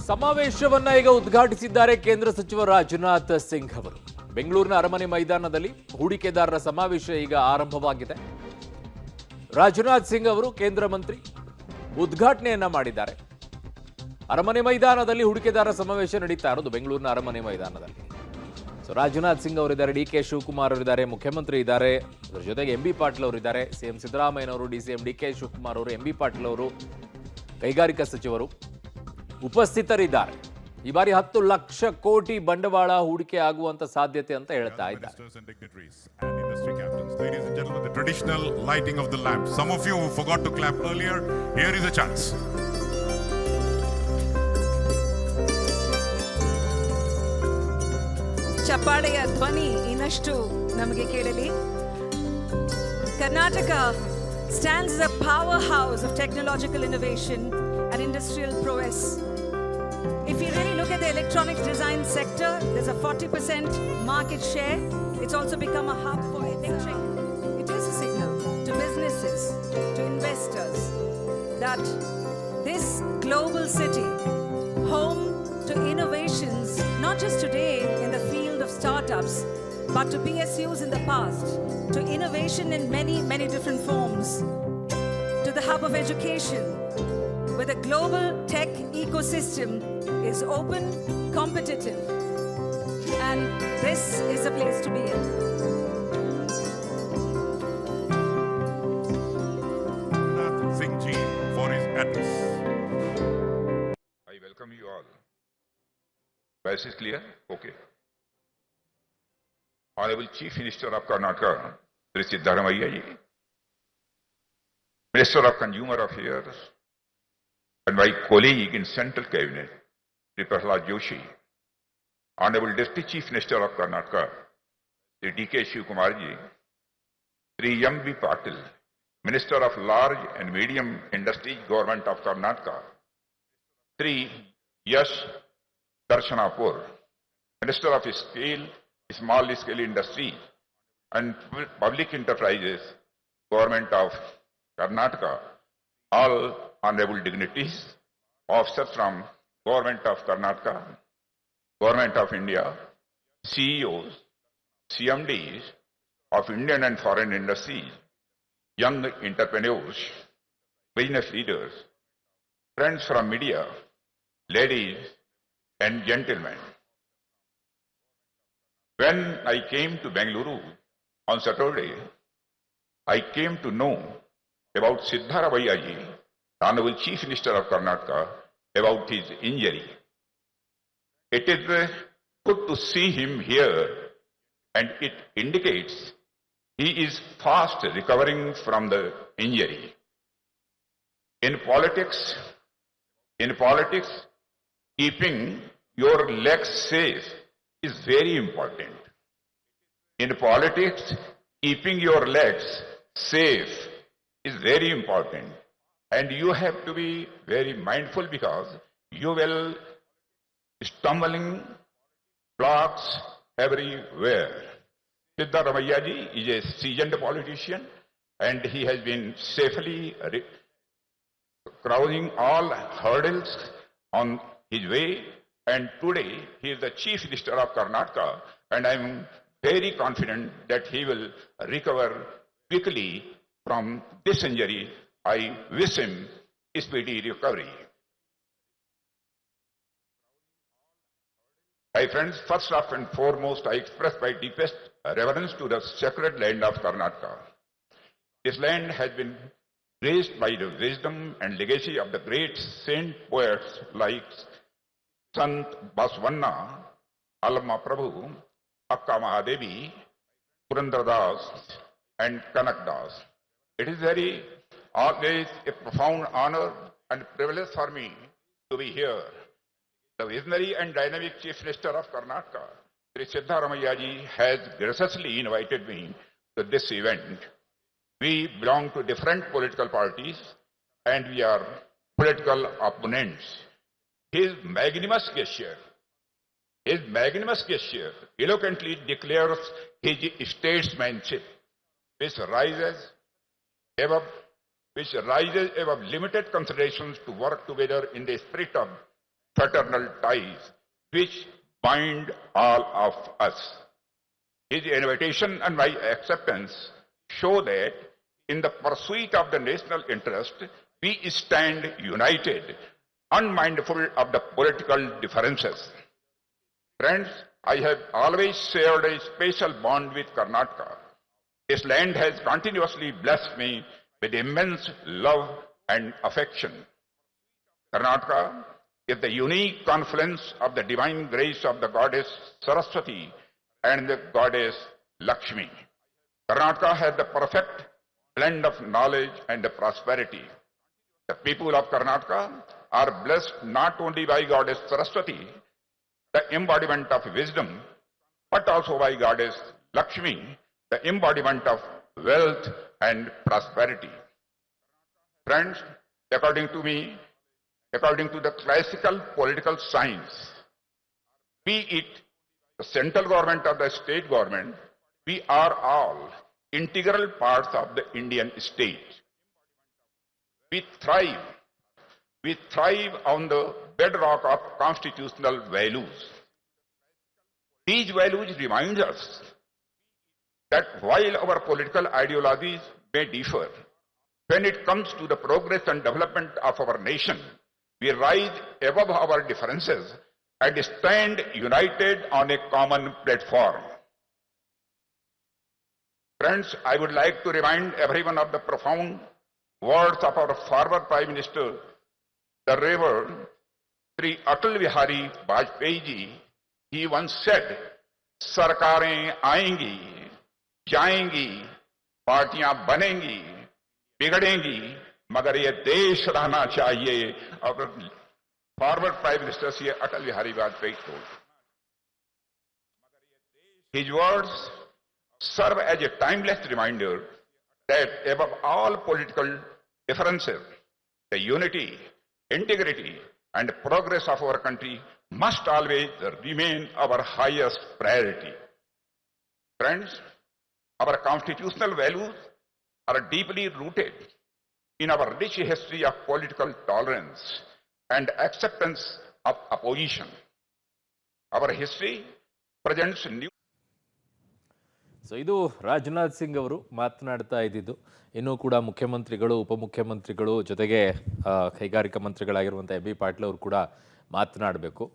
ಸಮಾವೇಶವನ್ನ ಈಗ ಉದ್ಘಾಟಿಸಿದ್ದಾರೆ ಕೇಂದ್ರ ಸಚಿವ ರಾಜನಾಥ್ ಸಿಂಗ್ ಅವರು. ಬೆಂಗಳೂರಿನ ಅರಮನೆ ಮೈದಾನದಲ್ಲಿ ಹೂಡಿಕೆದಾರರ ಸಮಾವೇಶ ಈಗ ಆರಂಭವಾಗಿದೆ. ರಾಜನಾಥ್ ಸಿಂಗ್ ಅವರು ಕೇಂದ್ರ ಮಂತ್ರಿ ಉದ್ಘಾಟನೆಯನ್ನ ಮಾಡಿದ್ದಾರೆ. ಅರಮನೆ ಮೈದಾನದಲ್ಲಿ ಹೂಡಿಕೆದಾರರ ಸಮಾವೇಶ ನಡೀತಾ ಇರೋದು ಬೆಂಗಳೂರಿನ ಅರಮನೆ ಮೈದಾನದಲ್ಲಿ. ರಾಜನಾಥ್ ಸಿಂಗ್ ಅವರಿದ್ದಾರೆ, ಡಿ.ಕೆ. ಶಿವಕುಮಾರ್ ಅವರಿದ್ದಾರೆ, ಮುಖ್ಯಮಂತ್ರಿ ಇದ್ದಾರೆ, ಅದರ ಜೊತೆಗೆ ಎಂ.ಬಿ. ಪಾಟೀಲ್ ಅವರಿದ್ದಾರೆ, ಸಿಎಂ ಸಿದ್ದರಾಮಯ್ಯನವರು, ಡಿ.ಸಿ.ಎಂ ಡಿ.ಕೆ. ಶಿವಕುಮಾರ್ ಅವರು, ಎಂ.ಬಿ. ಪಾಟೀಲ್ ಅವರು, ಕೈಗಾರಿಕಾ ಸಚಿವರು ಉಪಸ್ಥಿತರಿದ್ದಾರೆ. ಈ ಬಾರಿ 10 ಲಕ್ಷ ಕೋಟಿ ಬಂಡವಾಳ ಹೂಡಿಕೆ ಆಗುವಂತ ಸಾಧ್ಯತೆ ಅಂತ ಹೇಳ್ತಾ ಇದ್ದಾರೆ. Ladies and gentlemen, the traditional lighting of the lamp. Some of you forgot to clap earlier. Here is a chance. ಚಪ್ಪಾಳೆಯ ಧ್ವನಿ ಇನ್ನಷ್ಟು ನಮಗೆ ಕೇಳಲಿ. Karnataka stands as a powerhouse of technological innovation and industrial prowess. If you really look at the electronics design sector, there's a 40% market share. It's also become a hub for electric. It is a signal to businesses, to investors, that this global city, home to innovations, not just today in the field of startups, but to PSUs in the past, to innovation in many, many different forms, to the hub of education, where the global tech ecosystem is open, competitive, and this is a place to be in. Singh Ji for his address. I welcome you all. Voice is clear? Okay. Honorable Chief Minister of Karnataka, Sri Siddaramaiah Ji, Minister of Consumer Affairs, and my colleague in Central Cabinet, Sri Prahlad Joshi, Honorable Deputy Chief Minister of Karnataka, Sri D.K. Shivakumar Ji, Sri M.B. Patil, Minister of Large and Medium Industries, Government of Karnataka, Sri Yash Darshanapur, Minister of Small Scale Industry and Public Enterprises, Government of Karnataka, all honorable dignitaries, officers from Government of Karnataka, Government of India, CEOs, CMDs of Indian and foreign industries, young entrepreneurs, business leaders, friends from media, ladies and gentlemen. When I came to Bengaluru on Saturday, I came to know about Siddaramaiah Ji, Honorable Chief Minister of Karnataka, about his injury. It is good to see him here, and it indicates he is fast recovering from the injury. In politics, keeping your legs safe is very important. In politics, keeping your legs safe is very important. And you have to be very mindful because you will stumbling blocks everywhere. Siddaramaiah Ji is a seasoned politician and he has been safely crossing all hurdles on his way. And today he is the Chief Minister of Karnataka, and I am very confident that he will recover quickly from this injury. I wish him speedy recovery. My friends, first and foremost, I express my deepest reverence to the sacred land of Karnataka. This land has been graced by the wisdom and legacy of the great saint poets like Sant Baswanna, Alma Prabhu, Akka Mahadevi, Purandara Das, and Kanak Das. It is always a profound honor and privilege for me to be here. The visionary and dynamic Chief Minister of Karnataka, Sri Siddaramaiah Ji, has graciously invited me to this event. We belong to different political parties and we are political opponents. His magnanimous gesture eloquently declares his statesmanship, which rises above limited considerations to work together in the spirit of fraternal ties which bind all of us. His invitation and my acceptance show that in the pursuit of the national interest, we stand united, unmindful of the political differences. Friends, I have always shared a special bond with Karnataka. This land has continuously blessed me with immense love and affection. Karnataka is the unique confluence of the divine grace of the goddess Saraswati and the goddess Lakshmi. Karnataka has the perfect blend of knowledge and prosperity. The people of Karnataka are blessed not only by goddess Saraswati, the embodiment of wisdom, but also by goddess Lakshmi, the embodiment of wealth and prosperity. Friends, according to me, according to the classical political science, be it the central government or the state government, we are all integral parts of the Indian state. We thrive on the bedrock of constitutional values. These values remind us that while our political ideologies may differ, when it comes to the progress and development of our nation, we rise above our differences and stand united on a common platform. Friends, I would like to remind everyone of the profound words of our former Prime Minister, the Reverend Sri Atal Bihari Vajpayee ji. He once said, "Sarkarein आएंगी, जाएंगी, पार्टियां बनेंगी, बिगड़ेंगी, मगर ये देश रहना चाहिए." Our former Prime Minister Sri Atal Bihari Vajpayee told. His words serve as a timeless reminder that above all political differences, the unity, integrity, and progress of our country must always remain our highest priority. Friends, our constitutional values are deeply rooted in our rich history of political tolerance and acceptance of opposition. Our history presents new. So ಇದು ರಾಜನಾಥ್ ಸಿಂಗ್ ಅವರು ಮಾತನಾಡ್ತಾ ಇದ್ದಿದ್ದು. ಇನ್ನೂ ಕೂಡ ಮುಖ್ಯಮಂತ್ರಿಗಳು, ಉಪಮುಖ್ಯಮಂತ್ರಿಗಳು, ಜೊತೆಗೆ ಕೈಗಾರಿಕಾ ಮಂತ್ರಿಗಳಾಗಿರುವಂಥ ಎಂ ಬಿ ಪಾಟೀಲ್ ಅವರು ಕೂಡ ಮಾತನಾಡಬೇಕು.